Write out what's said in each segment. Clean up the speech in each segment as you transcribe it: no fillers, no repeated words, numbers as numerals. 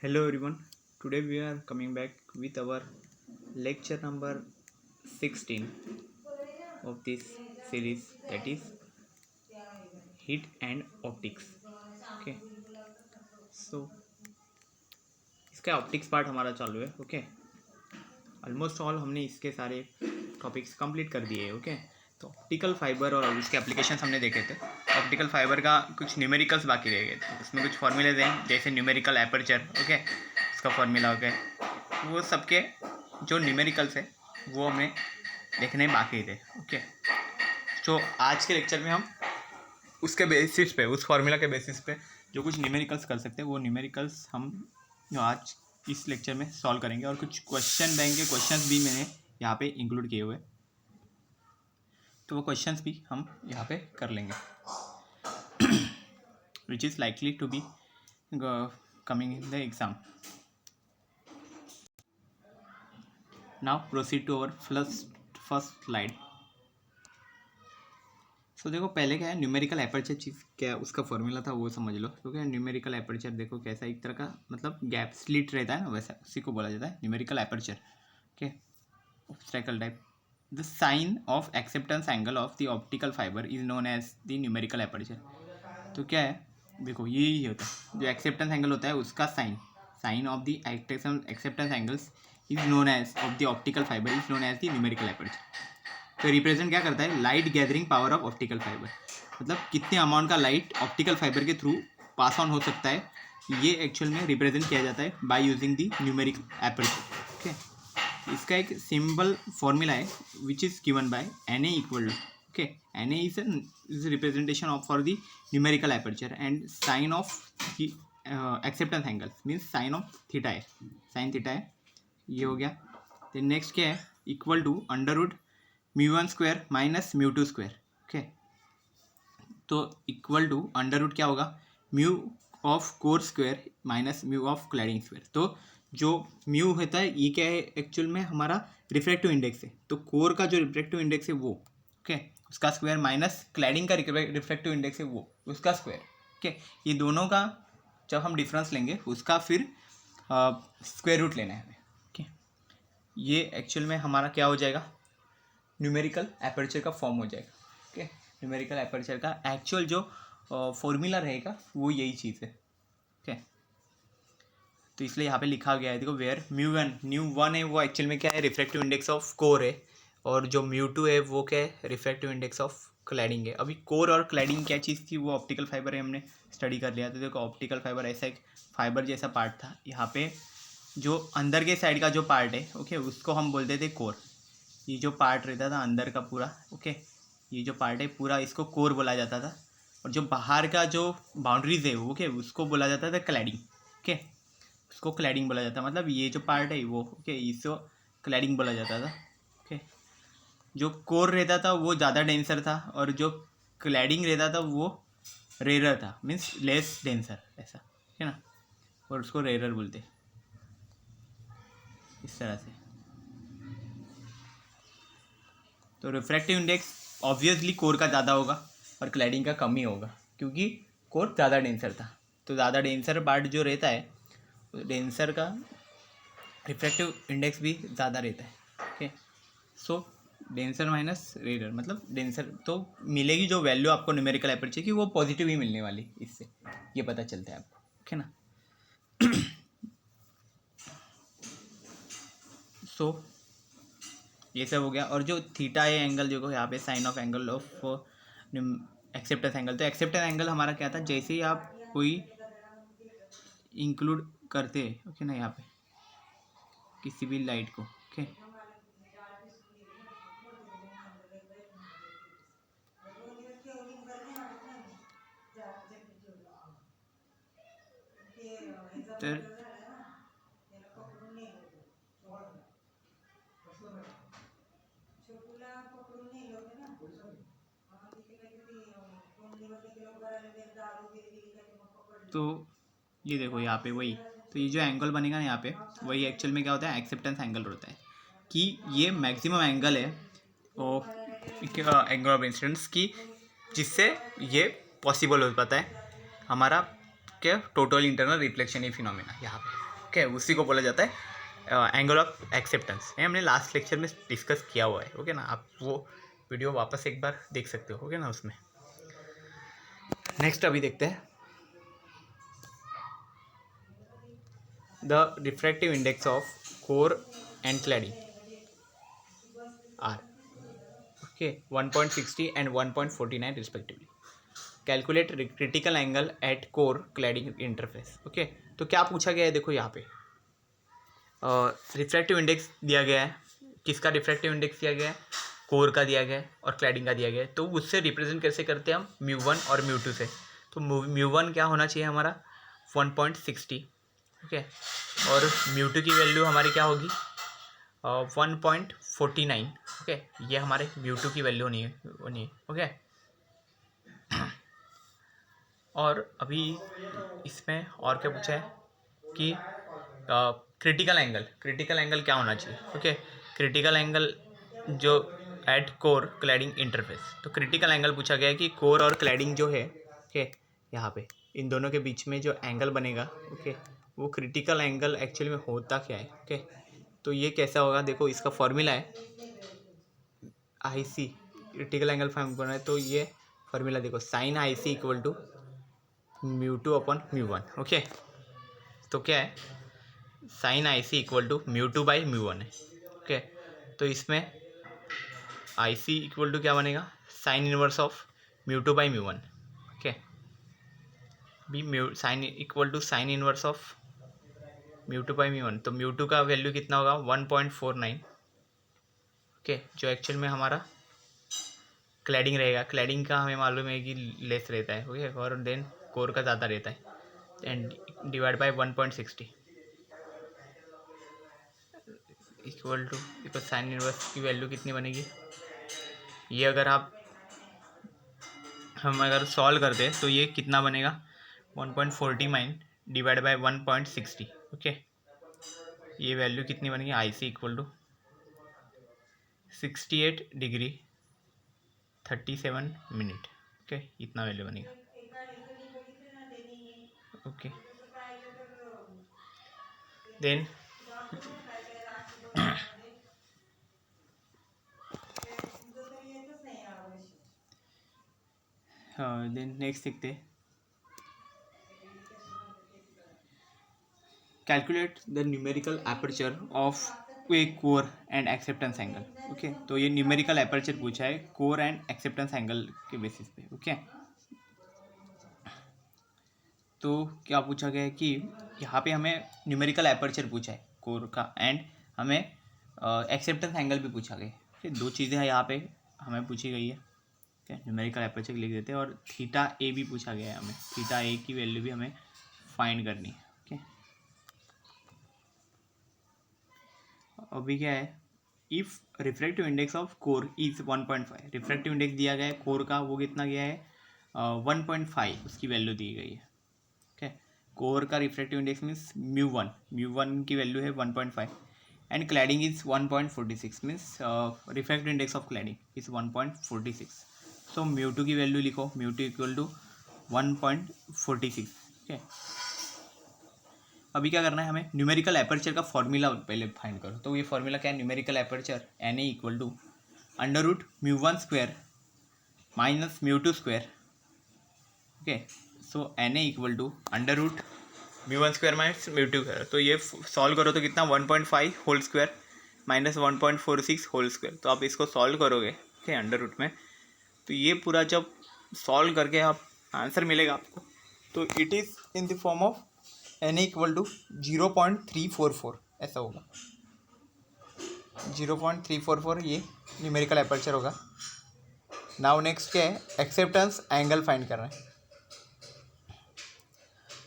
Hello everyone. Today we are coming back with our lecture number 16 of this series, that is heat and optics. Okay. So इसका optics part हमारा चालू है. Okay. Almost all हमने इसके सारे topics complete कर दिए. Okay. तो ऑप्टिकल फाइबर और उसके एप्लीकेशंस हमने देखे थे. ऑप्टिकल फाइबर का कुछ न्यूमेरिकल्स बाकी रह गए थे. उसमें कुछ फॉर्मूलेज हैं जैसे न्यूमेरिकल एपर्चर. ओके. उसका फॉर्मूला हो गया. वो सबके जो न्यूमेरिकल्स है वो हमें देखने बाकी थे. ओके. तो आज के लेक्चर में हम उसके बेसिस पे, उस फार्मूला के बेसिस पे जो कुछ न्यूमेरिकल्स कर सकते हैं वो न्यूमेरिकल्स हम आज इस लेक्चर में सॉल्व करेंगे. और कुछ क्वेश्चन बैंक के क्वेश्चंस भी मैंने यहाँ पे इंक्लूड किए हुए, तो वो क्वेश्चंस भी हम यहाँ पे कर लेंगे, which is likely to be coming in the exam. Now proceed to our first slide. So देखो पहले क्या है, न्यूमेरिकल एपर्चर चीज़ क्या है, उसका फॉर्मूला था वो समझ लो. तो क्या न्यूमेरिकल एपर्चर देखो कैसा एक तरह का मतलब गैप स्लिट रहता है ना, वैसा उसी को बोला जाता है numerical aperture. Okay. Obstacle type. The sine of acceptance angle of the optical fibre is known as the numerical aperture. तो क्या है, देखो यही होता है जो एक्सेप्टेंस एंगल होता है उसका sine of the acceptance angles is known as of the optical fibre is known as the numerical aperture. तो रिप्रेजेंट क्या करता है, light gathering power of optical fibre. मतलब कितने अमाउंट का लाइट ऑप्टिकल फाइबर के थ्रू पास ऑन हो सकता है, ये एक्चुअल में रिप्रेजेंट किया जाता है by using the numeric aperture. Okay. इसका एक सिंपल फॉर्मूला है which is given by N A equal to. Okay. N A is representation of for the numerical aperture and sine of acceptance angle means sine of theta है. Sine theta है, ये हो गया. Then next क्या है, equal to under root μ1 square minus μ2 square. Okay. तो equal to under root क्या होगा, mu of core square minus mu of cladding square. तो जो म्यू होता है ये क्या है, एक्चुअल में हमारा रिफ्रैक्टिव इंडेक्स है. तो कोर का जो रिफ्रैक्टिव इंडेक्स है वो, ओके, उसका स्क्वायर माइनस क्लैडिंग का रिफ्रैक्टिव इंडेक्स है वो उसका स्क्वायर. ओके. ये दोनों का जब हम डिफरेंस लेंगे उसका फिर स्क्वायर रूट लेना है हमें. ओके. ये एक्चुअल में हमारा क्या हो जाएगा, न्यूमेरिकल एपर्चर का फॉर्म हो जाएगा. ओके. न्यूमेरिकल एपर्चर का एक्चुअल जो फॉर्मूला रहेगा वो यही चीज़ है. ओके. तो इसलिए यहाँ पे लिखा गया है, देखो वेयर म्यू1 है वो एक्चुअल में क्या है, रिफ्रैक्टिव इंडेक्स ऑफ कोर है, और जो म्यू2 है वो क्या है, रिफ्रैक्टिव इंडेक्स ऑफ क्लैडिंग है. अभी कोर और क्लैडिंग क्या चीज़ थी, वो ऑप्टिकल फाइबर है, हमने स्टडी कर लिया. तो देखो ऑप्टिकल फाइबर ऐसा एक फाइबर जैसा पार्ट था. यहाँ पे जो अंदर के साइड का जो पार्ट है, ओके, उसको हम बोलते थे कोर. ये जो पार्ट रहता था अंदर का पूरा, ओके, ये जो पार्ट है पूरा इसको कोर बोला जाता था. और जो बाहर का जो बाउंड्रीज है ओके, उसको बोला जाता था क्लैडिंग. ओके. उसको क्लैडिंग बोला जाता है, मतलब ये जो पार्ट है वो, ओके, इसको क्लैडिंग बोला जाता था. ओके. जो कोर रहता था वो ज़्यादा डेंसर था और जो क्लैडिंग रहता था वो रेयर था, मीन्स लेस डेंसर, ऐसा है ना, और उसको रेयर बोलते इस तरह से. तो रिफ्रैक्टिव इंडेक्स ऑब्वियसली कोर का ज़्यादा होगा और क्लैडिंग का कम ही होगा, क्योंकि कोर ज़्यादा डेंसर था. तो ज़्यादा डेंसर पार्ट जो रहता है, डेंसर का रिफ्रैक्टिव इंडेक्स भी ज़्यादा रहता है. ओके. सो डेंसर माइनस रेयर, मतलब डेंसर तो मिलेगी जो वैल्यू आपको न्यूमेरिकल एपर्चर की वो पॉजिटिव ही मिलने वाली, इससे ये पता चलता है आपको. ओके ना. सो ये सब हो गया. और जो थीटा है एंगल, जो यहाँ पे sine of angle of acceptance angle. तो एक्सेप्टेंस एंगल हमारा क्या था, जैसे ही आप कोई इंक्लूड करते हैं, ओके ना, यहाँ पे किसी भी लाइट को, ओके, तो तो ये देखो यहाँ पे वही, तो ये जो एंगल बनेगा ना यहाँ पे, वही एक्चुअल में क्या होता है, एक्सेप्टेंस एंगल होता है. कि ये मैक्सिमम एंगल है एंगल ऑफ इंसिडेंस की, जिससे ये पॉसिबल हो पाता है हमारा क्या, टोटल इंटरनल रिफ्लेक्शन फिनोमेना यहाँ पे. ओके, उसी को बोला जाता है एंगल ऑफ एक्सेप्टेंस। ये हमने लास्ट लेक्चर में डिस्कस किया हुआ है, ओके ना। आप वो वीडियो वापस एक बार देख सकते हो, ओके ना, उसमें। नेक्स्ट अभी देखते हैं the refractive index of core and cladding are, okay, 1.60 and 1.49 respectively. Calculate critical angle at core cladding interface, okay. तो क्या पूछा गया है, देखो यहाँ पे रिफ्रैक्टिव इंडेक्स दिया गया है। किसका रिफ्रैक्टिव इंडेक्स दिया गया है? कोर का दिया गया है और क्लैडिंग का दिया गया है। तो उससे रिप्रेजेंट कैसे करते हैं हम? μ1 और μ2 से। तो μ1 क्या होना चाहिए हमारा? 1.60, ओके, और μ2 की वैल्यू हमारी क्या होगी? 1.49, ओके। ये हमारे μ2 की वैल्यू होनी है, ओके। और अभी इसमें और क्या पूछा है कि क्रिटिकल एंगल क्या होना चाहिए, ओके। क्रिटिकल एंगल जो एट कोर क्लैडिंग इंटरफेस, तो क्रिटिकल एंगल पूछा गया है कि कोर और क्लैडिंग जो है, ओके, यहाँ पे इन दोनों के बीच में जो एंगल बनेगा, ओके, वो क्रिटिकल एंगल एक्चुअली में होता क्या है, ओके। तो ये कैसा होगा, देखो इसका फॉर्मूला है IC, क्रिटिकल एंगल फाइंड करना है। तो ये फॉर्मूला देखो, sine IC equal to μ2 upon μ1, okay. तो क्या है, sine IC equal to μ2 by μ1 है, ओके। तो इसमें IC इक्वल टू क्या बनेगा? Sine inverse of μ2 by μ1, okay. B sine equal to sine inverse of μ2 by μ1। तो μ2 का वैल्यू कितना होगा? 1.49, ओके, जो एक्चुअल में हमारा क्लैडिंग रहेगा। क्लैडिंग का हमें मालूम है कि लेस रहता है, ओके, और देन कोर का ज़्यादा रहता है, and divide by 1.60 equal to, देखो साइन इनवर्स की वैल्यू कितनी बनेगी? ये अगर हम अगर सॉल्व करते हैं तो ये कितना बनेगा? 1.49 डिवाइड बाई 1.60, ओके। ये वैल्यू कितनी बनेगी? IC equal to 68 degree 37 minute, okay, इतना वैल्यू बनेगा, ओके। देन नेक्स्ट देखते हैं, calculate the numerical aperture of a core and acceptance angle, okay. तो ये न्यूमेरिकल एपर्चर पूछा है कोर एंड एक्सेप्टेंस एंगल के बेसिस पे, ओके। तो क्या पूछा गया है कि यहाँ पे हमें न्यूमेरिकल एपर्चर पूछा है कोर का, एंड हमें एक्सेप्टेंस एंगल भी पूछा गया है, ओके। दो चीज़ें हैं यहाँ पे हमें पूछी गई है, ओके। न्यूमेरिकल एपर्चर लिख देते हैं, और थीटा ए भी पूछा गया है हमें। थीटा ए की वैल्यू भी हमें फाइंड करनी है, ओके। अभी क्या है, if refractive index of core is 1.5, refractive index दिया गया है कोर का, वो कितना गया है? 1.5 उसकी वैल्यू दी गई है, ओके। कोर का रिफ्रैक्टिव इंडेक्स मीन्स μ1 की वैल्यू है 1.5, and cladding is 1.46, means refractive index of cladding is 1.46। सो μ2 की वैल्यू लिखो, μ2 इक्वल टू 1.46, ओके। अभी क्या करना है हमें? न्यूमेरिकल एपर्चर का फॉर्मूला पहले फाइंड करो। तो ये फॉर्मूला क्या है? Numerical aperture NA equal to √μ1 square minus μ2 square, okay. So NA equal to √μ1 square minus μ2 square. तो ये सॉल्व करो तो कितना? 1.5 whole square minus 1.46 whole square. तो आप इसको सॉल्व करोगे, ओके, अंडर रूट में, तो ये पूरा जब सॉल्व करके आप आंसर मिलेगा आपको, तो it is in the form of NA equal to 0.344 ऐसा होगा। 0.344 ये न्यूमेरिकल एपर्चर होगा। नाउ नेक्स्ट क्या है? एक्सेप्टेंस एंगल फाइंड करना है।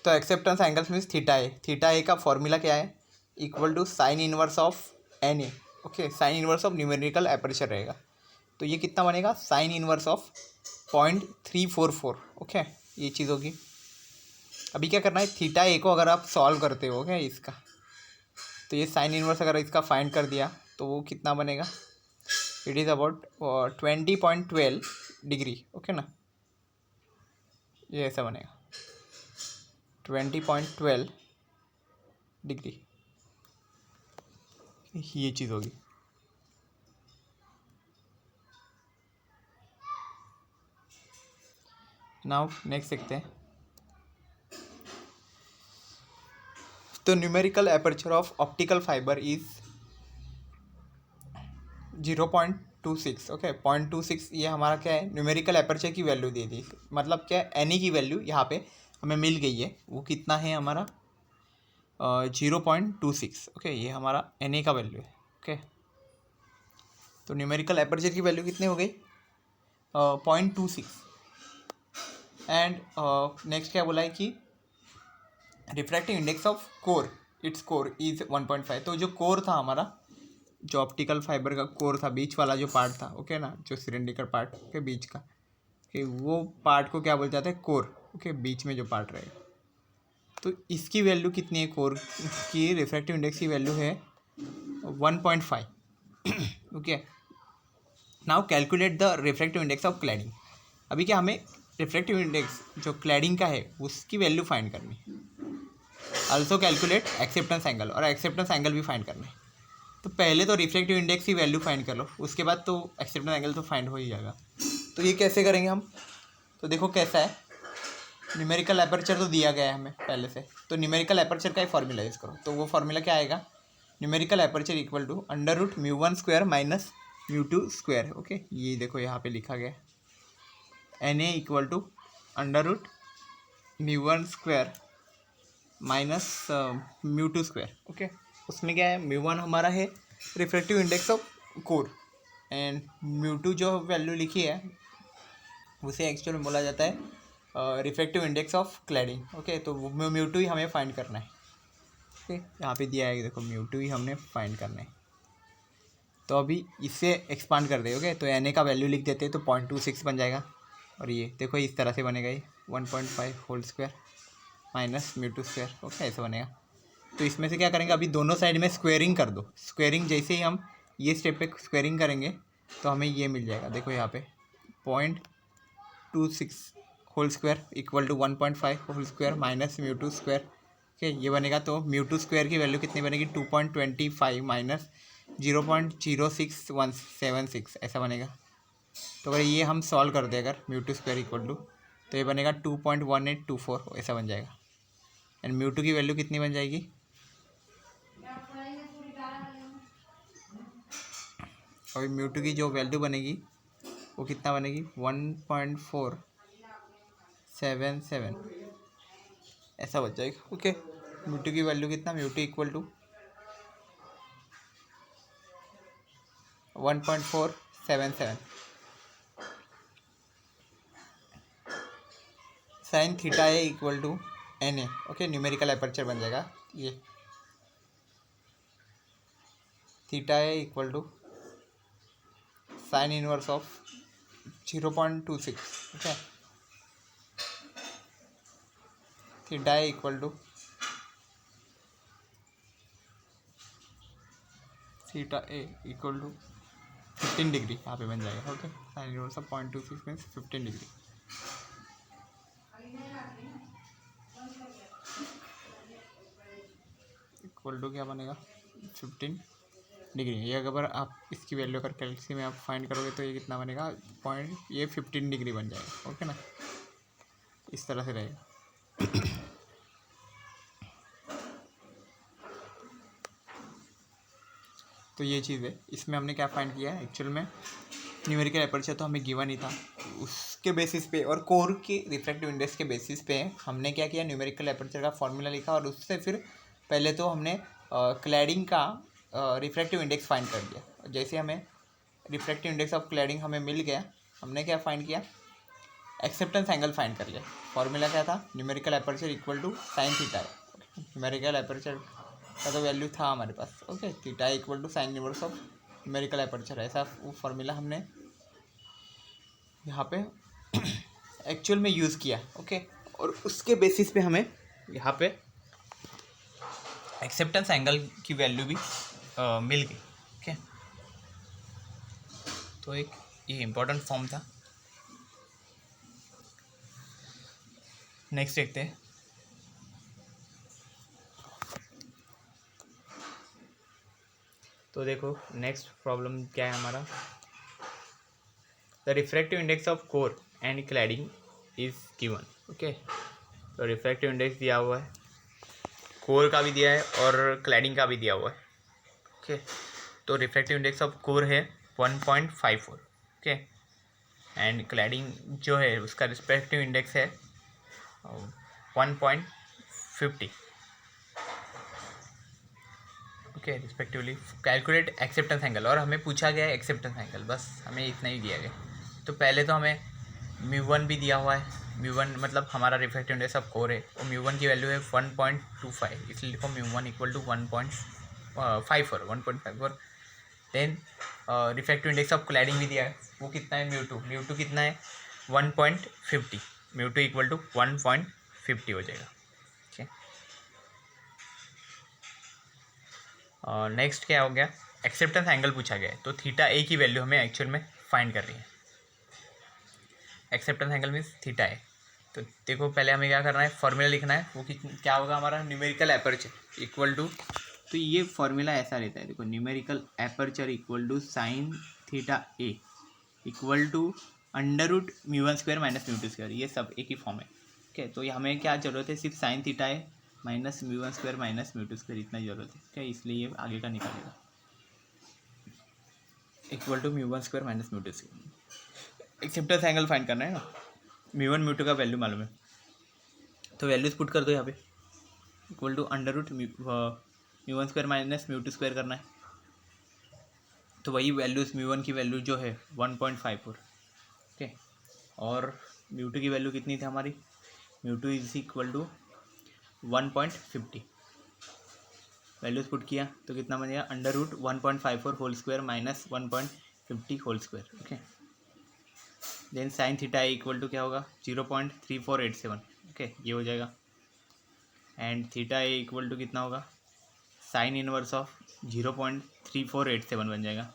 तो acceptance angles means theta A. Theta A का फॉर्मूला क्या है? Equal to sine inverse of NA, okay. Sine inverse of numerical aperture रहेगा। तो ये कितना बनेगा? साइन इनवर्स ऑफ 0.344, ओके, ये चीज़ होगी। अभी क्या करना है? थीटा ए को अगर आप सॉल्व करते हो, ओके, इसका, तो ये साइन इनवर्स अगर इसका फाइंड कर दिया तो वो कितना बनेगा? It is about 20.12 degree, okay ना। ये ऐसा बनेगा 20.12 डिग्री, ये चीज़ होगी। नाउ नेक्स्ट देखते हैं। तो numerical aperture of optical fibre is 0.26। Okay, 0.26 ये हमारा क्या है, न्यूमेरिकल एपर्चर की वैल्यू दे दी। मतलब क्या है, एन की वैल्यू यहाँ पे हमें मिल गई है। वो कितना है हमारा 0.26। ओके, ये हमारा एन का वैल्यू है। ओके, तो न्यूमेरिकल एपर्चर की वैल्यू कितनी हो गई 0.26। एंड नेक्स्ट क्या बोला है कि refractive index of core, its core is 1.5। तो जो कोर था हमारा, जो ऑप्टिकल फाइबर का कोर था, बीच वाला जो पार्ट था, ओके ना, जो सिलेंडरिकल पार्ट के बीच का, ओके, वो पार्ट को क्या बोल जाता है, कोर। ओके, बीच में जो पार्ट रहेगा। तो इसकी वैल्यू कितनी है, कोर की रिफ्रैक्टिव इंडेक्स की वैल्यू है 1.5। Okay, now calculate the refractive index of cladding. अभी क्या हमें रिफ्रैक्टिव इंडेक्स जो क्लैडिंग का है उसकी वैल्यू फाइंड करनी है। आल्सो कैलकुलेट एक्सेप्टेंस एंगल, और एक्सेप्टेंस एंगल भी फाइंड करना है। तो पहले तो रिफ्रैक्टिव इंडेक्स की वैल्यू फाइंड कर लो, उसके बाद तो एक्सेप्टेंस एंगल तो फाइंड हो ही जाएगा। तो ये कैसे करेंगे हम, तो देखो कैसा है, न्यूमेरिकल एपर्चर तो दिया गया है हमें पहले से। तो न्यूमेरिकल एपर्चर का ही फॉर्मूला यूज़ करो। तो वो फॉर्मूला क्या आएगा, numerical aperture equal to √μ1² minus μ2²। Okay, ये देखो यहाँ पे लिखा गया है, NA equal to √μ1² minus μ2²। Okay, उसमें क्या है, μ1 हमारा है refractive index of core, and μ2 जो वैल्यू लिखी है उसे एक्चुअल में बोला जाता है refractive index of cladding. Okay, तो μ2 ही हमें फाइंड करना है। ओके, यहाँ पे दिया है, देखो μ2 ही हमने फाइंड करना है। तो अभी इससे एक्सपांड कर दे। ओके, तो NA का वैल्यू लिख देते हैं, तो 0.26 बन जाएगा। और ये देखो इस तरह से बनेगा, ये 1.5 होल स्क्वायर माइनस μ2²। ओके, ऐसे बनेगा। तो इसमें से क्या करेंगे, अभी दोनों साइड में स्क्वेयरिंग कर दो। स्क्वेयरिंग जैसे ही हम ये स्टेप पे स्क्वेयरिंग करेंगे तो हमें ये मिल जाएगा। देखो यहाँ पे 0.26 whole square equal to 1.5 whole square minus μ2²। Okay, ये बनेगा। तो μ2² की वैल्यू कितनी बनेगी, 2.25 माइनस 0.06176 ऐसा बनेगा। तो अगर ये हम सॉल्व कर दें, अगर μ2² इक्वल टू, तो ये बनेगा 2.1824 ऐसा बन जाएगा। एंड μ2 की वैल्यू कितनी बन जाएगी, और μ2 की जो वैल्यू बनेगी वो कितना बनेगी, 1.477 ऐसा बच जाएगा। ओके, μ2 की वैल्यू कितना, μ2 equal to 1.477 sin theta A equal to NA। Okay, numerical aperture बन जाएगा ये, theta A equal to sine inverse of 0.26। Okay, theta A equal to theta A equal to 15 degree यहाँ पे बन जाएगा। Okay, sine inverse of 0.26 means 15 degree. Equal to क्या बनेगा, 15 degree. ये अगर आप इसकी वैल्यू अगर कैलसी में आप फाइंड करोगे तो ये कितना बनेगा, ये 15 डिग्री बन जाएगा। ओके ना, इस तरह से रहेगा। तो ये चीज़ है, इसमें हमने क्या फाइंड किया है, एक्चुअल में न्यूमेरिकल एपर्चर तो हमें गिवन ही था, उसके बेसिस पे और कोर के रिफ्रैक्टिव इंडेक्स के बेसिस पे हमने क्या किया, न्यूमेरिकल एपर्चर का फॉर्मूला लिखा, और उससे फिर पहले तो हमने क्लैडिंग का रिफ्रैक्टिव इंडेक्स फाइंड कर दिया। जैसे हमें रिफ्रैक्टिव इंडेक्स ऑफ क्लैडिंग हमें मिल गया, हमने क्या फाइंड किया, एक्सेप्टेंस एंगल फाइंड कर लिया। फॉर्मूला क्या था, numerical aperture equal to sine theta. Numerical aperture का तो वैल्यू था हमारे पास। Okay, theta equal to sine inverse of numerical aperture, ऐसा वो फॉर्मूला हमने यहाँ पे एक्चुअल में यूज़ किया। ओके, और उसके बेसिस पे हमें यहाँ पे एक्सेप्टेंस एंगल की वैल्यू भी मिल गई। ओके, तो एक ये इम्पोर्टेंट फॉर्म था। नेक्स्ट देखते हैं। तो देखो नेक्स्ट प्रॉब्लम क्या है हमारा, the refractive index of core and cladding is given. Okay, तो रिफ्रैक्टिव इंडेक्स दिया हुआ है, कोर का भी दिया है और क्लैडिंग का भी दिया हुआ है। ओके, तो रिफ्रैक्टिव इंडेक्स ऑफ कोर है 1.54। ओके, एंड क्लैडिंग जो है उसका रिस्पेक्टिव इंडेक्स है 1.50। Okay, respectively calculate acceptance angle, और हमें पूछा गया है एक्सेप्टेंस एंगल, बस हमें इतना ही दिया गया। तो पहले तो हमें म्यू1 भी दिया हुआ है, म्यू1 मतलब हमारा रिफ्रैक्टिव इंडेक्स ऑफ कोर है, और म्यू1 की वैल्यू है 1.25, इसलिए लिखो म्यू1 equal to 1.54। Then refractive index of cladding भी दिया है, वो कितना है म्यू2 कितना है 1.50, म्यू2 इक्वल टू 1.50 हो जाएगा। ठीक है, नेक्स्ट क्या हो गया, एक्सेप्टेंस एंगल पूछा गया है, तो थीटा ए की वैल्यू हमें एक्चुअल में फाइंड कर रही है। एक्सेप्टेंस एंगल मीन्स थीटा ए। तो देखो पहले हमें क्या करना है, फॉर्मूला लिखना है, वो क्या होगा हमारा, न्यूमेरिकल एपर्चर इक्वल टू, तो ये फॉर्मूला ऐसा रहता है, देखो numerical aperture equal to sine theta A equal to under root μ1² minus μ2², ये सब एक ही फॉर्म है। ठीक है, तो ये हमें क्या ज़रूरत है, सिर्फ साइन थीटा ए माइनस μ1² माइनस μ2², इतना ही ज़रूरत है। ठीक है, इसलिए ये आगे का निकालेगा equal to μ1² minus μ2²। Acceptance angle find करना है ना, μ1 μ2 का वैल्यू मालूम है, तो वैल्यूज पुट कर दो यहाँ पे, equal to under root μ1² minus μ2² करना है, तो वही वैल्यूज μ1 की वैल्यू जो है 1.54। ओके, और μ2 की वैल्यू कितनी थी हमारी, μ2 is equal to 1.50, values put किया तो कितना बनेगा, under root 1.54 whole square minus 1.50 whole square. Okay, then sine theta equal to क्या होगा 0.3487। ओके, ये हो जाएगा, and theta A equal to कितना होगा, साइन इनवर्स ऑफ 0.3487 बन जाएगा।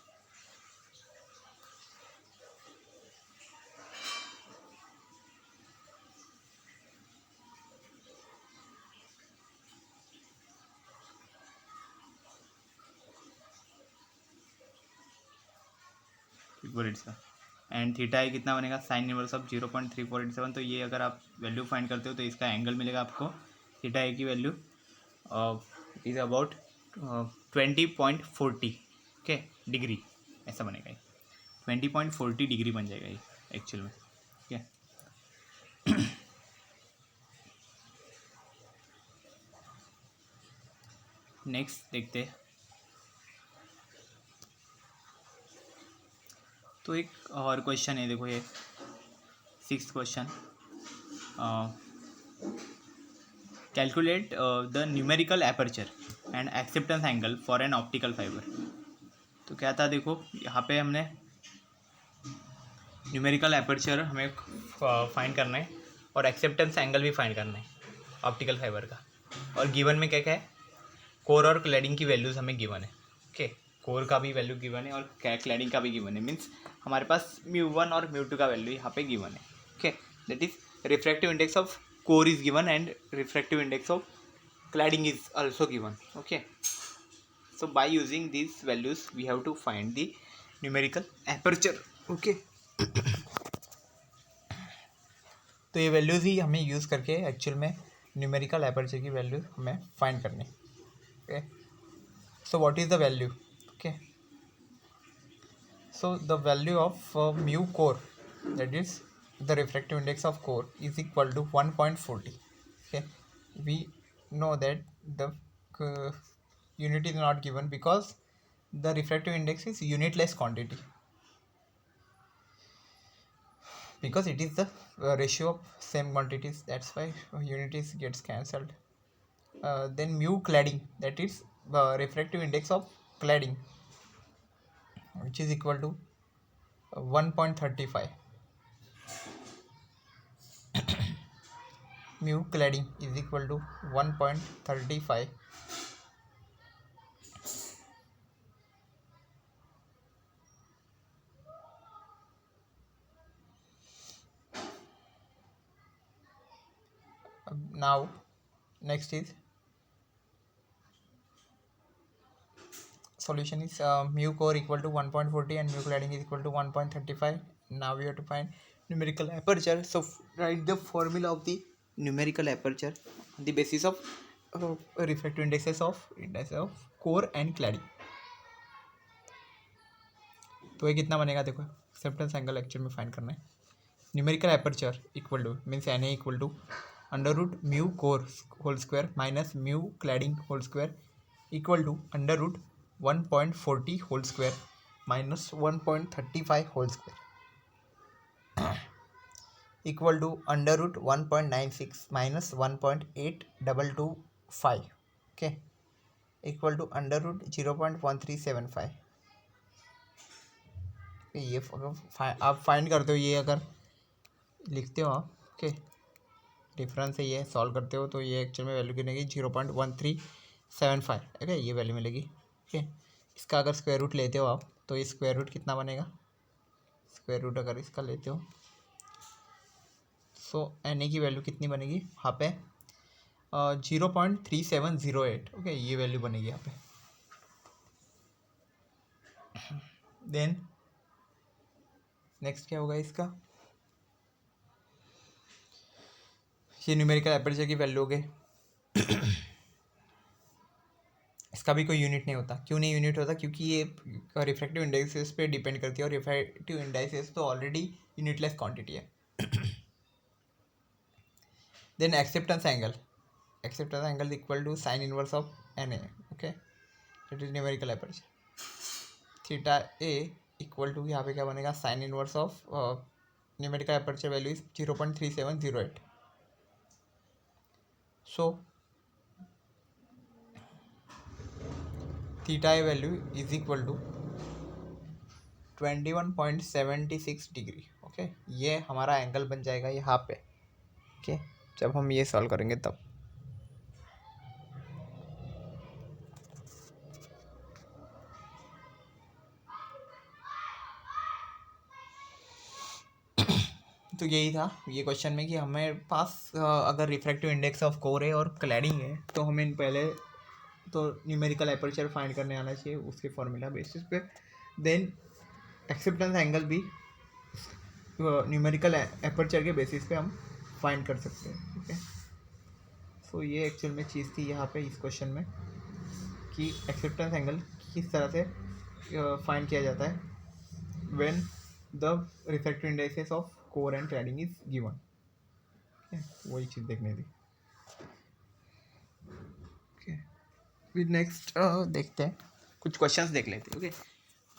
एंड थीटा ए कितना बनेगा, साइन इनवर्स ऑफ 0.3487। तो ये अगर आप वैल्यू फाइंड करते हो तो इसका एंगल मिलेगा आपको, थीटा ए की value is about 20.40 okay degree, ऐसा बनेगा ये 20.40 डिग्री बन जाएगा ये एक्चुअल में। ठीक है, नेक्स्ट देखते हैं, तो एक और क्वेश्चन है, देखो ये 6th question, calculate the numerical aperture and acceptance angle for an optical fibre. तो क्या था, देखो यहाँ पे हमने न्यूमेरिकल एपर्चर हमें फाइंड करना है और एक्सेप्टेंस एंगल भी फाइंड करना है ऑप्टिकल फाइबर का, और गिवन में क्या क्या है, कोर और क्लैडिंग की वैल्यूज़ हमें गिवन है। ओके, कोर का भी वैल्यू गिवन है और क्लैडिंग का भी गिवन है, मीन्स हमारे पास μ1 और μ2 का वैल्यू यहाँ पे गिवन है। Okay, that is refractive index of core is given and refractive index of cladding is also given. Okay, so by using these values we have to find the numerical aperture. Okay, तो ये values ही हमें use करके actual में numerical aperture की value हमें find करनी। Okay, so what is the value, okay, so the value of mu core, that is the refractive index of core is equal to 1.40। okay, we know that the unit is not given because the refractive index is unitless quantity, because it is the ratio of same quantities, that's why unities gets cancelled. Then mu cladding, that is refractive index of cladding, which is equal to 1.35. mu cladding is equal to 1.35. Now next is solution is mu core equal to 1.40 and mu cladding is equal to 1.35. Now we have to find numerical aperture. So write the formula of the numerical aperture on the basis of refractive indices of core and cladding. तो ये कितना बनेगा देखो, acceptance angle actual में find करना है. Numerical aperture equal to means N A equal to under root mu core whole square minus mu cladding whole square equal to under root 1.40 whole square minus 1.35 whole square equal to under root 1.96 minus 1.8225 okay equal to under root 0.1375. ये आप find करते हो, ये अगर लिखते हो आप okay difference है ये सॉल्व करते हो तो ये एक्चुअल में वैल्यू कितनी 0.1375 ओके ये वैल्यू मिलेगी. ओके इसका अगर स्क्वायर रूट लेते हो आप तो ये स्क्वायर रूट कितना बनेगा, स्क्वायर रूट अगर इसका लेते हो सो एन ए की वैल्यू कितनी बनेगी यहाँ पे 0.3708 ओके ये वैल्यू बनेगी यहाँ पे. देन नेक्स्ट क्या होगा इसका, ये न्यूमेरिकल एपर्चर की वैल्यू हो गई. इसका भी कोई यूनिट नहीं होता. क्यों नहीं यूनिट होता, क्योंकि ये रिफ्रैक्टिव इंडेक्सेस पे डिपेंड करती है और रिफ्रैक्टिव इंडेक्सेस तो ऑलरेडी यूनिटलेस क्वांटिटी है. Then acceptance angle equal to sine inverse of N A okay it is numerical aperture. Theta A equal to यहाँ पे क्या बनेगा sine inverse of numerical aperture value is 0.3708. So theta A value is equal to 21.76 degree okay ये हमारा angle बन जाएगा यहाँ पे ओके जब हम ये सॉल्व करेंगे तब. तो यही था ये क्वेश्चन में कि हमें पास अगर रिफ्रैक्टिव इंडेक्स ऑफ कोर है और क्लैडिंग है तो हमें पहले तो न्यूमेरिकल एपर्चर फाइंड करने आना चाहिए उसके फॉर्मूला बेसिस पे. देन एक्सेप्टेंस एंगल भी न्यूमेरिकल एपर्चर के बेसिस पे हम फाइंड कर सकते हैं. ओके सो ये एक्चुअल में चीज़ थी यहाँ पे इस क्वेश्चन में कि एक्सेप्टेंस एंगल किस तरह से फाइंड किया जाता है when the refractive indexes of core and cladding is given. वही चीज़ देखने थी. ओके फिर नेक्स्ट देखते हैं कुछ क्वेश्चंस देख लेते हैं. ओके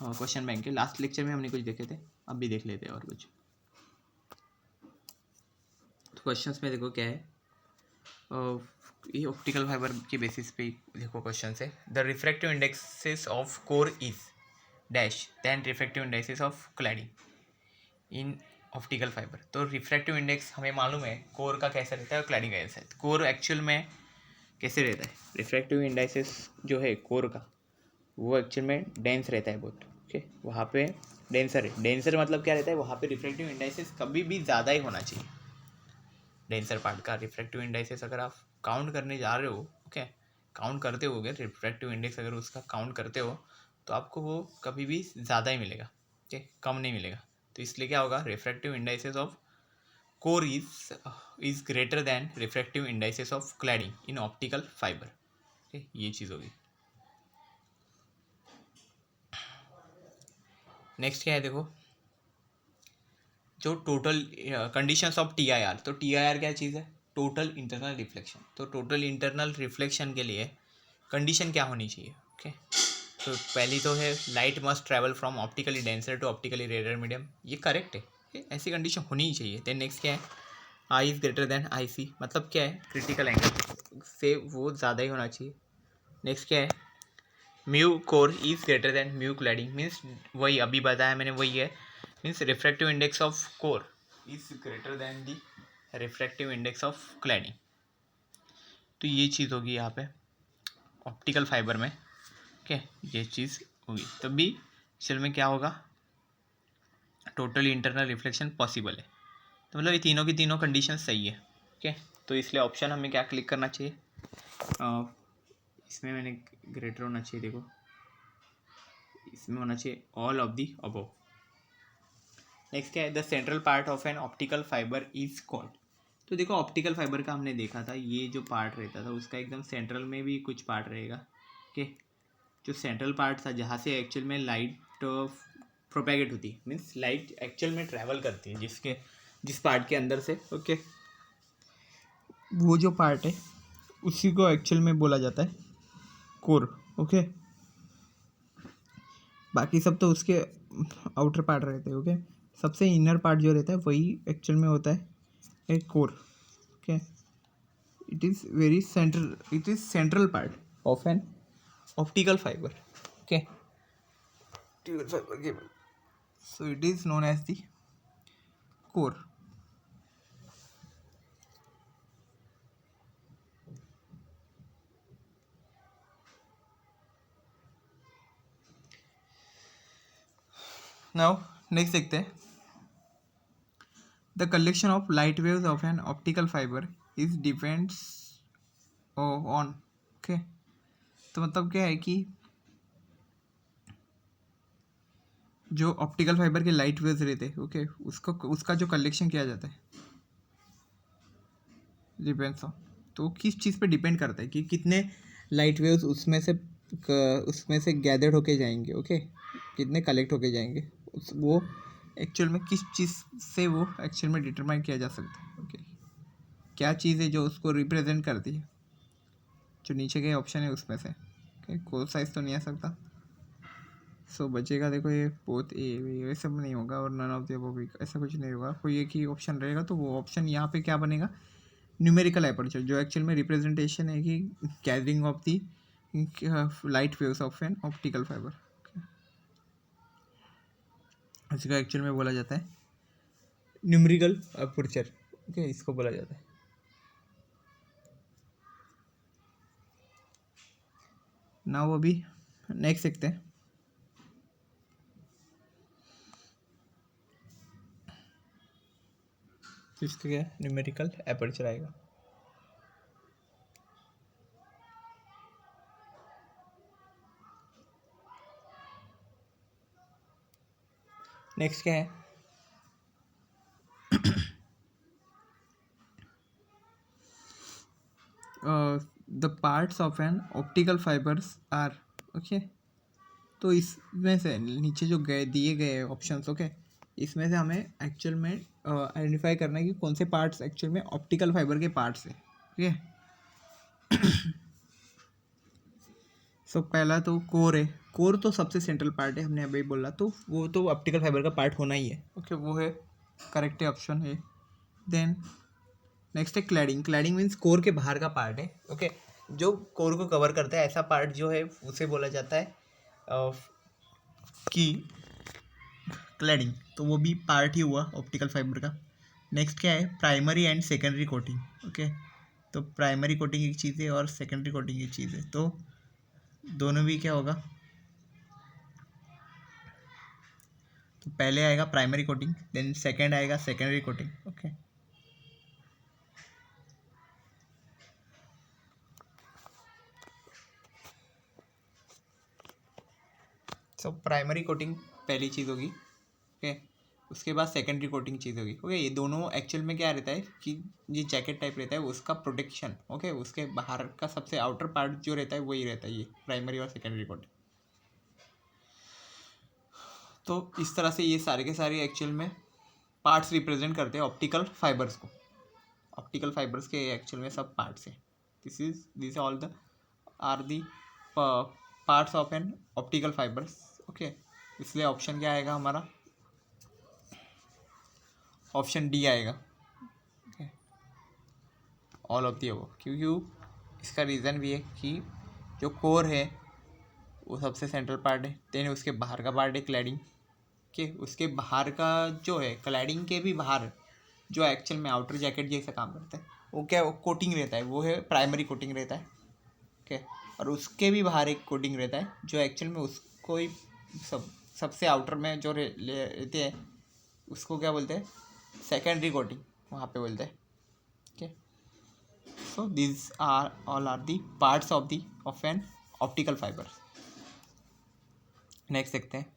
क्वेश्चन बैंक के लास्ट लेक्चर में हमने कुछ देखे थे, अब भी देख लेते हैं और कुछ. तो क्वेश्चंस में देखो क्या है, ये ऑप्टिकल फाइबर के बेसिस पे देखो क्वेश्चन है. The refractive indexes of core is dash than refractive indexes of cladding in optical fibre. तो रिफ्रैक्टिव इंडेक्स हमें मालूम है कोर का कैसा रहता है और क्लैडिंग का कैसा है. कोर एक्चुअल में कैसे रहता है, रिफ्रैक्टिव इंडेक्सेस जो है कोर का वो एक्चुअल में डेंस रहता है बहुत. ओके वहाँ पे डेंसर है. डेंसर मतलब क्या रहता है, वहाँ पे रिफ्रैक्टिव इंडेक्सेस कभी भी ज़्यादा ही होना चाहिए. डेंसर पार्ट का रिफ्रैक्टिव इंडेक्सेस अगर आप काउंट करने जा रहे हो ओके काउंट करते हो रिफ्रैक्टिव इंडेक्स अगर उसका काउंट करते हो तो आपको वो कभी भी ज़्यादा ही मिलेगा ओके कम नहीं मिलेगा. तो इसलिए क्या होगा, refractive indices of core is greater than refractive indices of cladding in optical fibre. ये चीज़ होगी. नेक्स्ट क्या है देखो, जो टोटल कंडीशंस ऑफ TIR. तो TIR क्या चीज़ है, टोटल इंटरनल रिफ्लेक्शन. तो टोटल इंटरनल रिफ्लेक्शन के लिए कंडीशन क्या होनी चाहिए. ओके तो पहली तो है light must travel from optically denser to optically rare medium. ये करेक्ट है, ऐसी कंडीशन होनी ही चाहिए. देन नेक्स्ट क्या है, I is greater than IC. मतलब क्या है, क्रिटिकल एंगल से वो ज़्यादा ही होना चाहिए. नेक्स्ट क्या है, mu core is greater than mu cladding. Means वही अभी बताया मैंने वही है. Means refractive index of core is greater than the refractive index of cladding. तो ये चीज़ होगी यहाँ पे ऑप्टिकल फाइबर में. ओके ये चीज़ होगी तभी एक्चुअल में क्या होगा, टोटल इंटरनल रिफ्लेक्शन पॉसिबल है. तो मतलब ये तीनों की तीनों कंडीशन सही है. ओके तो इसलिए ऑप्शन हमें क्या क्लिक करना चाहिए, इसमें मैंने ग्रेटर होना चाहिए. देखो इसमें होना चाहिए all of the above. Next क्या है, the central part of an optical fibre is called. तो देखो ऑप्टिकल फाइबर का हमने देखा था, ये जो पार्ट रहता था उसका एकदम सेंट्रल में भी कुछ पार्ट रहेगा। ओके, जो सेंट्रल पार्ट था जहाँ से एक्चुअल में लाइट प्रोपेगेट होती है, मीन्स लाइट एक्चुअल में ट्रैवल करती है जिस पार्ट के अंदर से। ओके, वो जो पार्ट है उसी को एक्चुअल में बोला जाता है कोर। ओके, बाकी सब तो उसके आउटर पार्ट रहते हैं। ओके, सबसे इनर पार्ट जो रहता है वही एक्चुअल में होता है एक core. Okay, it is very central, it is central part of an optical fibre. Okay, optical fibre cable, so it is known as the core. Now next देखते हैं, the collection of light waves of an optical fibre is depends on. Okay, तो मतलब क्या है कि जो optical fibre के light waves रहते हैं, ओके, उसका जो कलेक्शन किया जाता है डिपेंड्स ऑन, तो किस चीज़ पे डिपेंड करता है कि कितने लाइट वेव्स उसमें से गैदर्ड होके जाएंगे। ओके, कितने कलेक्ट होके जाएंगे, वो एक्चुअल में किस चीज़ से वो एक्चुअल में डिटरमाइन किया जा सकता है। ओके, क्या चीज़ है जो उसको रिप्रेजेंट करती है, जो नीचे के ऑप्शन है उसमें से। ओके, कोई साइज तो नहीं आ सकता, सो बचेगा देखो ये बोथ ये सब नहीं होगा और नन ऑफ द अबव, ऐसा कुछ नहीं होगा, कोई एक ही ऑप्शन रहेगा। तो वो ऑप्शन यहाँ पे क्या बनेगा, न्यूमेरिकल एपर्चर, जो एक्चुअल में रिप्रेजेंटेशन है कि gathering of the light waves of an optical fibre, इसका एक्चुअल में बोला जाता है न्यूमेरिकल एपर्चर। ओके, इसको बोला जाता है। ना वो अभी नेक्स्ट देखते हैं, इसका क्या न्यूमेरिकल एपर्चर आएगा। नेक्स्ट क्या है, the parts of an optical fibres are. Okay, तो इसमें से नीचे जो दिए गए ऑप्शंस, ओके, इसमें से हमें एक्चुअल में आइडेंटिफाई करना है कि कौन से पार्ट्स एक्चुअल में ऑप्टिकल फाइबर के पार्ट्स हैं। ठीक है, सो पहला तो कोर है। कोर तो सबसे सेंट्रल पार्ट है, हमने अभी बोला, तो वो तो ऑप्टिकल फाइबर का पार्ट होना ही है। ओके, वो है करेक्ट ऑप्शन है। देन नेक्स्ट है क्लैडिंग। क्लैडिंग मीन्स कोर के बाहर का पार्ट है। ओके, जो कोर को कवर करता है ऐसा पार्ट जो है उसे बोला जाता है कि क्लैडिंग, तो वो भी पार्ट ही हुआ ऑप्टिकल फाइबर का। नेक्स्ट क्या है, primary and secondary coating. Okay, तो प्राइमरी कोटिंग एक चीज़ है और सेकेंडरी कोटिंग एक चीज़ है, तो दोनों भी क्या होगा, तो पहले आएगा प्राइमरी कोटिंग, देन सेकेंड आएगा secondary coating. Okay, so primary coating पहली चीज़ होगी। ओके, उसके बाद सेकेंडरी कोटिंग चीज़ होगी। ओके, ये दोनों एक्चुअल में क्या रहता है कि ये जैकेट टाइप रहता है उसका प्रोटेक्शन। ओके, उसके बाहर का सबसे आउटर पार्ट जो रहता है वही रहता है ये प्राइमरी और सेकेंडरी कोटिंग। तो इस तरह से ये सारे के सारे एक्चुअल में पार्ट्स रिप्रेजेंट करते हैं ऑप्टिकल फाइबर्स को। ऑप्टिकल फाइबर्स के एक्चुअल में सब पार्ट्स हैं। This all the are the parts of an optical fibres. Okay, इसलिए ऑप्शन क्या आएगा हमारा, ऑप्शन डी आएगा, ऑल ऑफ दी अबव। क्योंकि इसका रीज़न भी है कि जो कोर है वो सबसे सेंट्रल पार्ट है, देन उसके बाहर का पार्ट है क्लैडिंग के, उसके बाहर का जो है क्लैडिंग के भी बाहर जो एक्चुअल में आउटर जैकेट जैसा काम करता है वो क्या, वो कोटिंग रहता है, वो है प्राइमरी कोटिंग रहता है। ओके, और उसके भी बाहर एक कोटिंग रहता है जो एक्चुअल में उसको ही सबसे आउटर में जो रहते हैं उसको क्या बोलते हैं, सेकेंडरी कोटिंग वहाँ पे बोलते हैं। Okay, so this are all are the parts of an optical fibre. Next देखते हैं।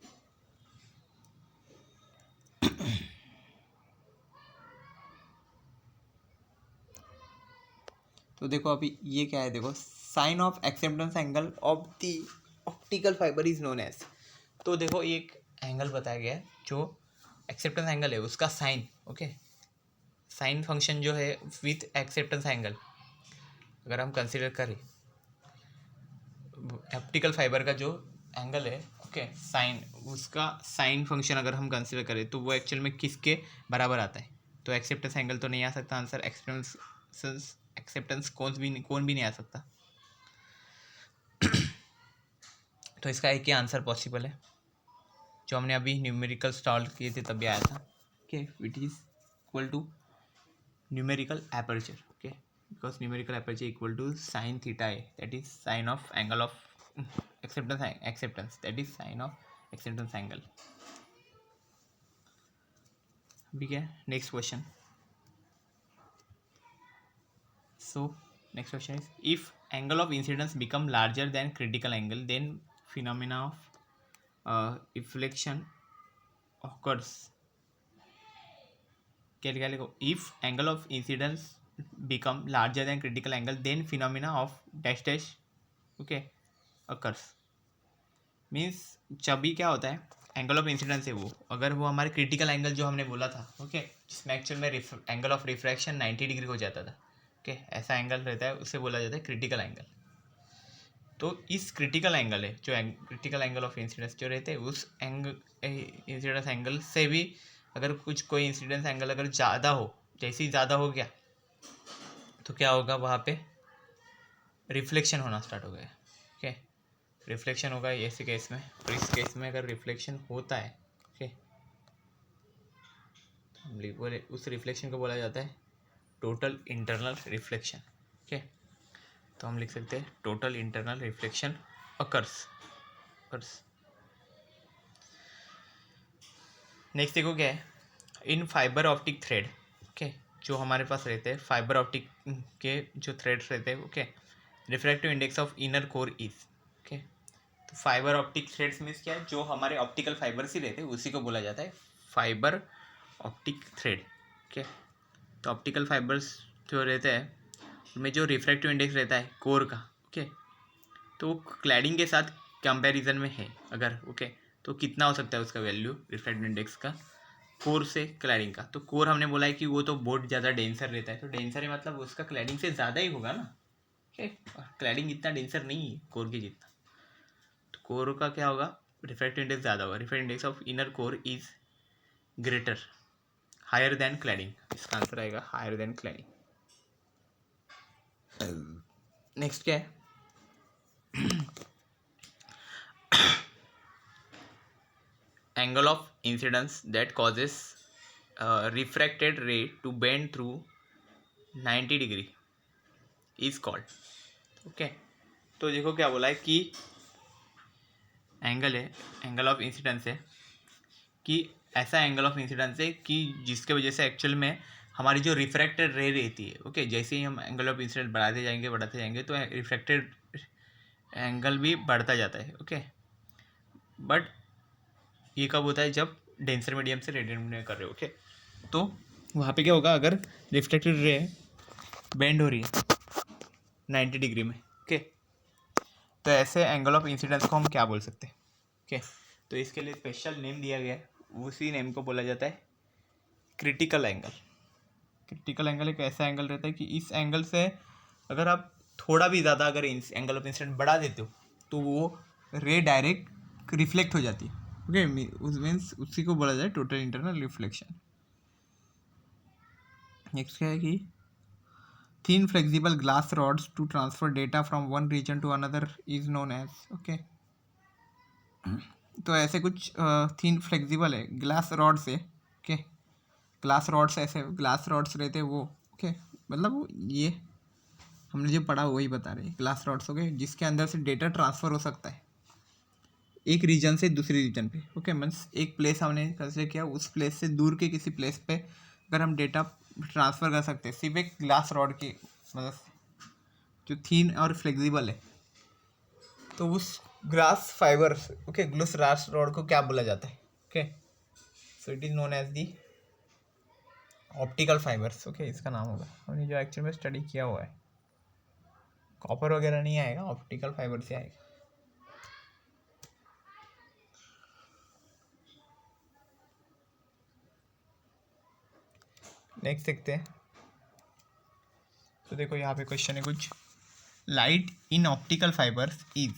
तो देखो अभी ये क्या है, देखो sine of acceptance angle of the optical fibre is known as. तो देखो एक एंगल बताया गया है जो एक्सेप्टेंस एंगल है उसका साइन, ओके, साइन फंक्शन जो है विथ एक्सेप्टेंस एंगल अगर हम कंसिडर करें ऑप्टिकल फाइबर का जो एंगल है, ओके, साइन, उसका साइन फंक्शन अगर हम कंसिडर करें तो वो एक्चुअल में किसके बराबर आता है? तो एक्सेप्टेंस एंगल तो नहीं आ सकता आंसर, एक्सेप्टेंस कौन भी नहीं आ सकता। तो इसका एक ही आंसर पॉसिबल है जो हमने अभी न्यूमेरिकल सॉल्व किए थे तभी आया था, okay, which is equal to numerical aperture, okay, because numerical aperture equal to sine theta है, that is sine of angle of acceptance that is sine of acceptance angle. ठीक है, next question. So next question is, if angle of incidence become larger than critical angle, then phenomena of reflection occurs. क्या लिखो? If angle of incidence become larger than critical angle, then phenomena of dash dash, okay, occurs. Means जब भी क्या होता है angle of incidence है वो, अगर वो हमारे क्रिटिकल एंगल जो हमने बोला था, ओके, जिसमें एक्चुअल में एंगल ऑफ रिफ्रैक्शन 90 डिग्री हो जाता था, ओके, ऐसा एंगल रहता है, उसे बोला जाता है क्रिटिकल एंगल। तो इस क्रिटिकल एंगल है जो क्रिटिकल एंगल ऑफ इंसिडेंस जो रहते हैं उस इंसिडेंस एंगल से भी अगर कोई इंसिडेंस एंगल अगर ज़्यादा हो, जैसे ही ज़्यादा हो गया तो क्या होगा, वहाँ पे रिफ्लेक्शन होना स्टार्ट हो गया, ओके, रिफ्लेक्शन होगा ऐसे केस में। और इस केस में अगर रिफ्लेक्शन होता है, ओके, बोले उस रिफ्लेक्शन को बोला जाता है टोटल इंटरनल रिफ्लेक्शन, ओके। तो हम लिख सकते हैं total internal reflection occurs. Next देखो क्या है, इन फाइबर ऑप्टिक थ्रेड, ओके, जो हमारे पास रहते हैं फाइबर ऑप्टिक के जो थ्रेड्स रहते हैं, okay, refractive index of inner core is, okay. तो फाइबर ऑप्टिक थ्रेड्स मीन्स क्या है, जो हमारे ऑप्टिकल फाइबर्स ही रहते हैं उसी को बोला जाता है फाइबर ऑप्टिक थ्रेड, ओके। तो ऑप्टिकल फाइबर्स जो रहते हैं उनमें जो रिफ्रैक्टिव इंडेक्स रहता है कोर का, ओके, तो क्लैडिंग के साथ कंपैरिजन में है अगर, ओके, तो कितना हो सकता है उसका वैल्यू रिफ्रैक्टिव इंडेक्स का कोर से क्लैडिंग का? तो कोर हमने बोला है कि वो तो बहुत ज़्यादा डेंसर रहता है, तो डेंसर है मतलब उसका क्लैडिंग से ज़्यादा ही होगा ना, ओके, क्लैडिंग इतना डेंसर नहीं है कोर के जितना, तो कोर का क्या होगा, रिफ्रैक्टिव इंडेक्स ज़्यादा होगा, refractive index of inner core is greater, higher than cladding, इसका आंसर आएगा हायर देन क्लैडिंग। नेक्स्ट क्या है, angle of incidence that causes refracted ray to bend through 90 degree is called, okay. तो देखो क्या बोला है कि एंगल है, एंगल ऑफ इंसिडेंस है कि ऐसा एंगल ऑफ इंसिडेंस है कि जिसके वजह से एक्चुअल में हमारी जो रिफ्रैक्टेड रे रहती है, ओके, जैसे ही हम एंगल ऑफ इंसिडेंस बढ़ाते जाएंगे तो रिफ्रैक्टेड एंगल भी बढ़ता जाता है, ओके। बट ये कब होता है, जब डेंसर मीडियम से रेडिएट में कर रहे हो, ओके। तो वहाँ पे क्या होगा, अगर रिफ्लेक्टेड रे बेंड हो रही है 90 डिग्री में, ओके, तो ऐसे एंगल ऑफ इंसिडेंस को हम क्या बोल सकते हैं, ओके। तो इसके लिए स्पेशल नेम दिया गया है, उसी नेम को बोला जाता है क्रिटिकल एंगल। क्रिटिकल एंगल एक ऐसा एंगल रहता है कि इस एंगल से अगर आप थोड़ा भी ज़्यादा अगर एंगल ऑफ इंसिडेंस बढ़ा देते हो तो वो रे डायरेक्ट रिफ्लेक्ट हो जाती है, ओके, मीन्स उसी को बोला जाए टोटल इंटरनल रिफ्लेक्शन। नेक्स्ट क्या है कि thin flexible glass rods to transfer data from one region to another is known as, okay. तो ऐसे कुछ थिन फ्लेक्सिबल है ग्लास रॉड से, ओके, ग्लास रॉड्स ऐसे ग्लास रॉड्स रहते हैं वो, ओके, मतलब ये हमने जो पढ़ा वही बता रहे हैं, ग्लास रॉड्स, ओके, जिसके अंदर से डेटा ट्रांसफ़र हो सकता है एक रीजन से दूसरी रीजन पे, ओके, मीन्स एक प्लेस हमने कंसिडर किया, उस प्लेस से दूर के किसी प्लेस पे अगर हम डेटा ट्रांसफ़र कर सकते हैं सिर्फ एक ग्लास रॉड की मदद से जो थीन और फ्लेक्सिबल है, तो उस glass fibre, okay, glass rod को क्या बोला जाता है? Okay, so it is known as the optical fibres. Okay, इसका नाम होगा, हमने जो एक्चुअल में स्टडी किया हुआ है। कॉपर वगैरह नहीं आएगा, ऑप्टिकल फाइबर से आएगा। नेक्स्ट देखते हैं। तो देखो यहाँ पे क्वेश्चन है कुछ, light in optical fibres is,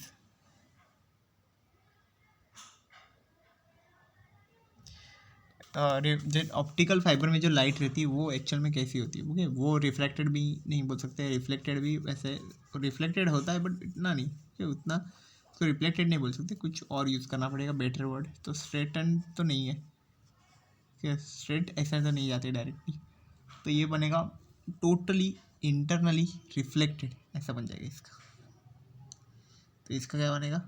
जो ऑप्टिकल फाइबर में जो लाइट रहती है वो एक्चुअल में कैसी होती है? ओके, वो रिफ्लेक्टेड भी नहीं बोल सकते, रिफ्लेक्टेड भी वैसे रिफ्लेक्टेड होता है बट इतना नहीं, कि उतना तो रिफ्लेक्टेड नहीं बोल सकते, कुछ और यूज़ करना पड़ेगा बेटर वर्ड। तो स्ट्रेटन तो नहीं है, कि स्ट्रेट ऐसा तो नहीं जाते डायरेक्टली, तो ये बनेगा टोटली इंटरनली रिफ्लेक्टेड, ऐसा बन जाएगा इसका। तो इसका क्या बनेगा?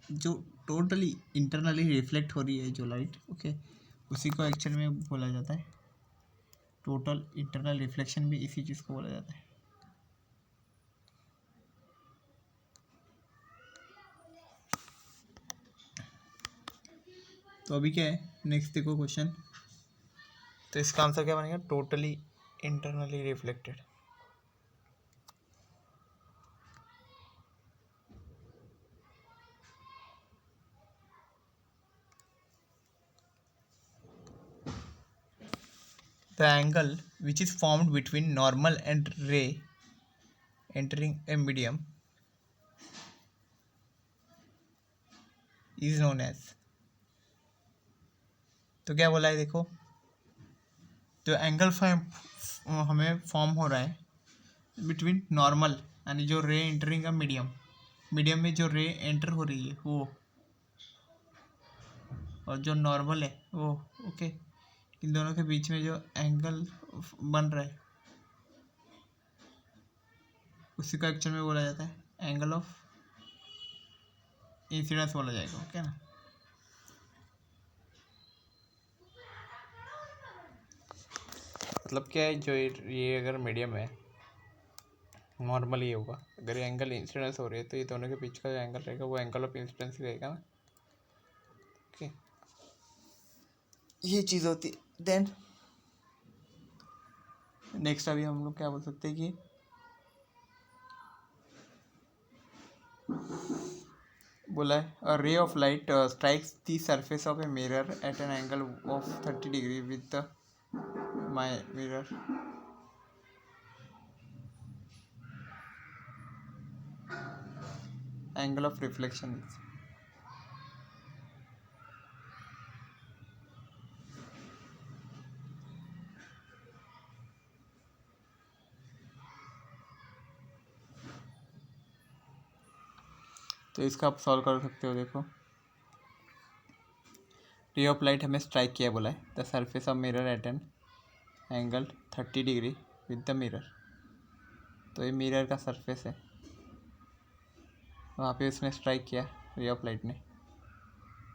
जो टोटली इंटरनली रिफ्लेक्ट हो रही है जो लाइट, ओके, उसी को एक्चुअल में बोला जाता है टोटल इंटरनल रिफ्लेक्शन, भी इसी चीज़ को बोला जाता है। तो अभी क्या है, नेक्स्ट देखो क्वेश्चन। तो इसका आंसर क्या बनेगा? Totally internally reflected. The angle which is formed between normal and ray entering a medium is known as, तो क्या बोला है देखो, जो एंगल हमें फॉर्म हो रहा है बिटवीन नॉर्मल यानी जो रे एंटरिंग अ मीडियम, मीडियम में जो रे एंटर हो रही है वो, और जो नॉर्मल है वो, ओके, इन दोनों के बीच में जो एंगल बन रहा है उसी को एक्चुअल में बोला जाता है एंगल ऑफ इंसिडेंस बोला जाएगा। ओके ना, मतलब क्या है, जो ये अगर मीडियम है नॉर्मल ही होगा, अगर ये एंगल इंसिडेंस हो रही है तो ये दोनों के बीच का जो एंगल रहेगा वो एंगल ऑफ इंसिडेंस ही रहेगा ना। ओके, ये चीज़ होती है। देन नेक्स्ट अभी हम लोग क्या बोल सकते हैं कि बोला है a ray of light strikes the surface of a mirror at an angle of 30 degree with the my mirror, angle of reflection. तो इसका आप सॉल्व कर सकते हो। देखो, रे ऑफ लाइट हमें स्ट्राइक किया बोला है the surface of mirror at an angle 30 degree with the mirror, तो ये मिरर का सरफेस है, वहाँ पे उसने स्ट्राइक किया रे ऑफ लाइट ने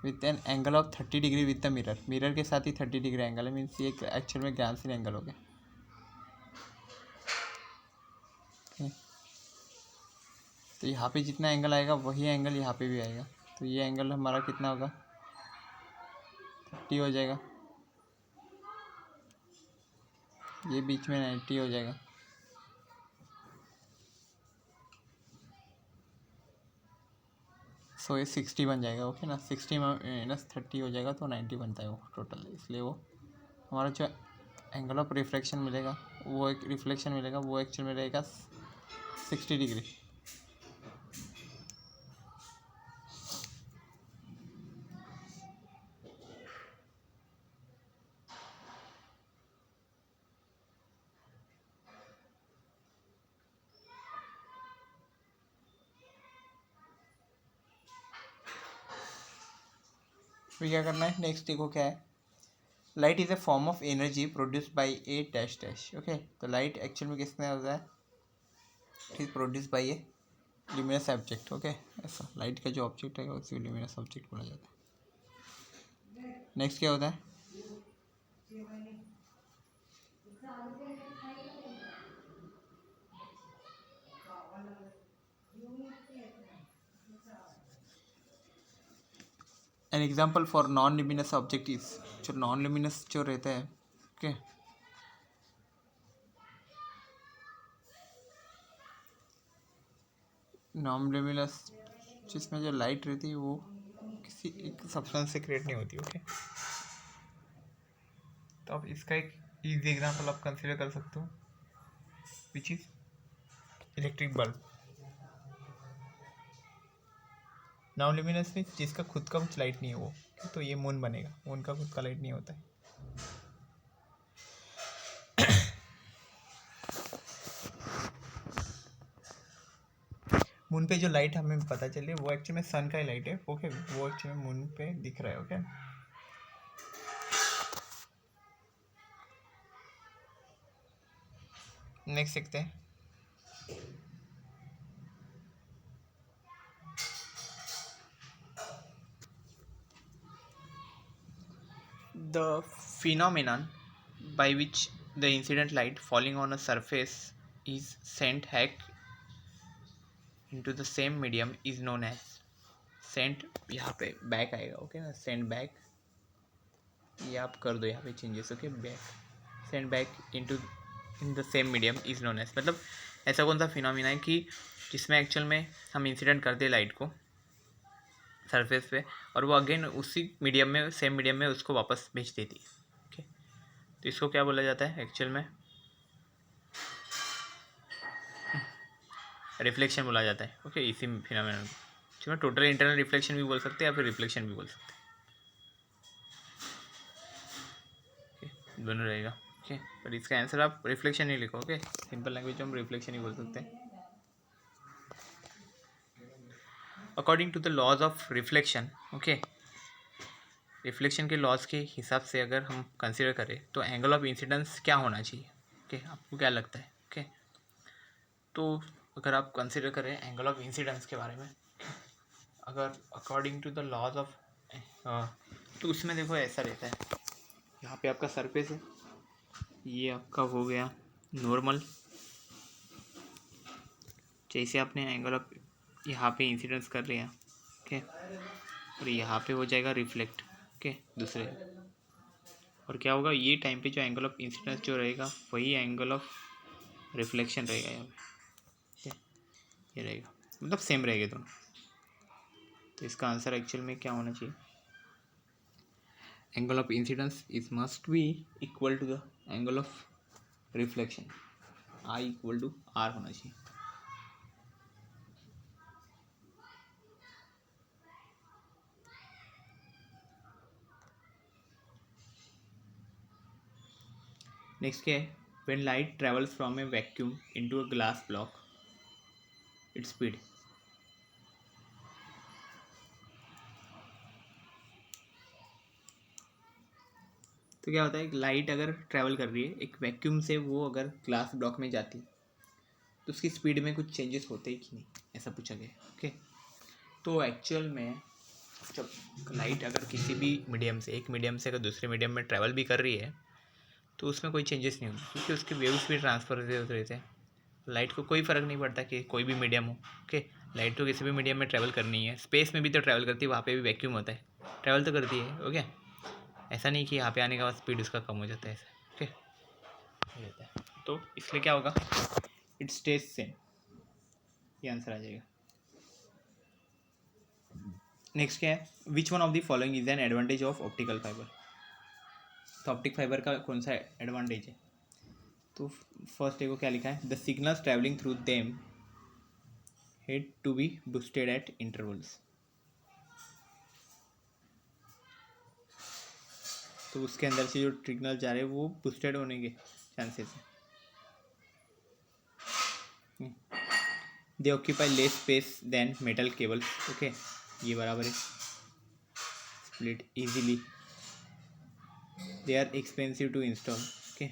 with an angle of 30 degree with the mirror, mirror के साथ ही 30 डिग्री एंगल है, मीन्स ये एक्चुअल में ग्रांसिन एंगल हो गया। तो यहाँ पे जितना एंगल आएगा वही एंगल यहाँ पे भी आएगा, तो ये एंगल हमारा कितना होगा? 30 हो जाएगा, ये बीच में 90 हो जाएगा। सो ये 60 बन जाएगा। ओके ना, 60 माइनस 30 हो जाएगा तो 90 बनता है वो टोटल, इसलिए वो हमारा जो एंगल ऑफ रिफ्लेक्शन मिलेगा, वो एक रिफ्लेक्शन मिलेगा वो एक्चुअल में रहेगा 60 डिग्री। फिर क्या करना है, नेक्स्ट देखो क्या है, light is a form of energy produced by A dash dash. Okay, तो लाइट एक्चुअल में किसने होता है? It is produce by a luminous object. Okay, ऐसा लाइट का जो ऑब्जेक्ट है उसी ल्यूमिनस ऑब्जेक्ट बोला जाता है। नेक्स्ट क्या होता है? An example for non luminous object is, जो नॉन ल्यूमिनस जो रहता है, ओके, नॉन ल्यूमिनस जिसमें जो लाइट रहती है वो किसी एक सब्सटेंस से क्रिएट नहीं होती, ओके। तो अब इसका एक इजी एग्जाम्पल आप कंसिडर कर सकते हो, which is electric bulb. Non luminous में जिसका खुद का कुछ लाइट नहीं है वो, तो ये मून बनेगा, मून का खुद का लाइट नहीं होता है। मून पे जो लाइट हमें पता चले वो एक्चुअली में सन का ही लाइट है, ओके, वो एक्चुअली में मून पे दिख रहा है, ओके। नेक्स्ट देखते हैं। The phenomenon by which the incident light falling on a surface is sent back into the same medium is known as sent, यहाँ पे बैक आएगा, ओके ना, सेंड बैक, ये आप कर दो यहाँ पे changes, okay, back, send back into in the same medium is known as, मतलब ऐसा कौन सा फिनोमिना है कि जिसमें एक्चुअल में हम इंसिडेंट करते हैं लाइट को सरफेस पे और वो अगेन उसी मीडियम में, सेम मीडियम में उसको वापस भेज देती है, ओके। तो इसको क्या बोला जाता है एक्चुअल में, रिफ्लेक्शन बोला जाता है, ओके, इसी फिनोमेनन को, जिसमें टोटल इंटरनल रिफ्लेक्शन भी बोल सकते हैं या फिर रिफ्लेक्शन भी बोल सकते हैं, दोनों रहेगा, ओके। पर इसका आंसर आप रिफ्लेक्शन ही लिखो, ओके, सिंपल लैंग्वेज में हम रिफ्लेक्शन ही बोल सकते हैं। According to the laws of reflection, okay, reflection के लॉज के हिसाब से अगर हम कंसिडर करें तो एंगल ऑफ इंसिडेंस क्या होना चाहिए, ओके, आपको क्या लगता है, ओके। तो अगर आप कंसिडर करें एंगल ऑफ इंसिडेंस के बारे में, अगर according to the laws of, तो उसमें देखो ऐसा रहता है, यहाँ पे आपका सरफेस है, ये आपका हो गया नॉर्मल, जैसे आपने एंगल ऑफ यहाँ पे इंसिडेंस कर लिया, ओके, और यहाँ पे हो जाएगा रिफ्लेक्ट, ओके, दूसरे, और क्या होगा, ये टाइम पे जो एंगल ऑफ इंसिडेंस जो रहेगा वही एंगल ऑफ रिफ्लेक्शन रहेगा यहाँ पे, ये रहेगा, मतलब सेम रहेगा दोनों। तो इसका आंसर एक्चुअल में क्या होना चाहिए, angle of incidence is must be equal to the angle of reflection, I equal to R होना चाहिए। नेक्स्ट क्या है, when light travels from a vacuum into a glass block, its speed, तो क्या होता है, लाइट अगर ट्रैवल कर रही है एक वैक्यूम से, वो अगर ग्लास ब्लॉक में जाती तो उसकी स्पीड में कुछ चेंजेस होते ही कि नहीं, ऐसा पूछा गया, ओके। तो एक्चुअल में जब लाइट अगर किसी भी मीडियम से, एक मीडियम से अगर दूसरे मीडियम में ट्रैवल भी कर रही है तो उसमें कोई चेंजेस नहीं होते, क्योंकि उसके वेव्स भी ट्रांसफर होते रहते हैं, लाइट को कोई फ़र्क नहीं पड़ता कि कोई भी मीडियम हो, ओके। लाइट तो किसी भी मीडियम में ट्रैवल करनी है, स्पेस में भी तो ट्रैवल करती है, वहाँ पे भी वैक्यूम होता है, ट्रैवल तो करती है, ओके। ऐसा नहीं कि यहाँ पे आने के बाद स्पीड उसका कम हो जाता है, ऐसा, ओके, रहता है। तो इसलिए क्या होगा, इट स्टेज सेम, ये आंसर आ जाएगा। नेक्स्ट क्या है, which one of the following is an advantage of optical fibre. तो ऑप्टिक फाइबर का कौन सा एडवांटेज है, तो फर्स्ट देखो क्या लिखा है, the signals travelling through them had to be boosted at intervals, तो उसके अंदर से जो सिग्नल जा रहे हैं वो बूस्टेड होने के चांसेस है। They occupy less space than metal cables, okay, ये बराबर है, split easily, they are expensive to install, okay.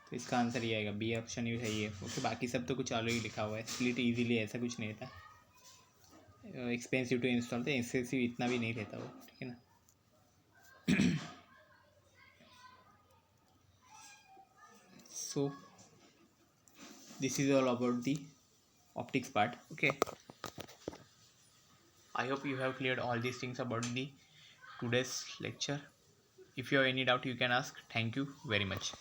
तो इसका आंसर ये आएगा, बी ऑप्शन ही सही है, ओके। बाकी सब तो कुछ अलग ही लिखा हुआ है, स्प्लिट इजीली ऐसा कुछ नहीं था, एक्सपेंसिव टू इंस्टॉल तो एक्सपेंसिव इतना भी नहीं रहता वो, ठीक है ना। सो this is all about the optics part. Okay, I hope you have cleared all these things about the today's lecture. If you have any doubt, you can ask. Thank you very much.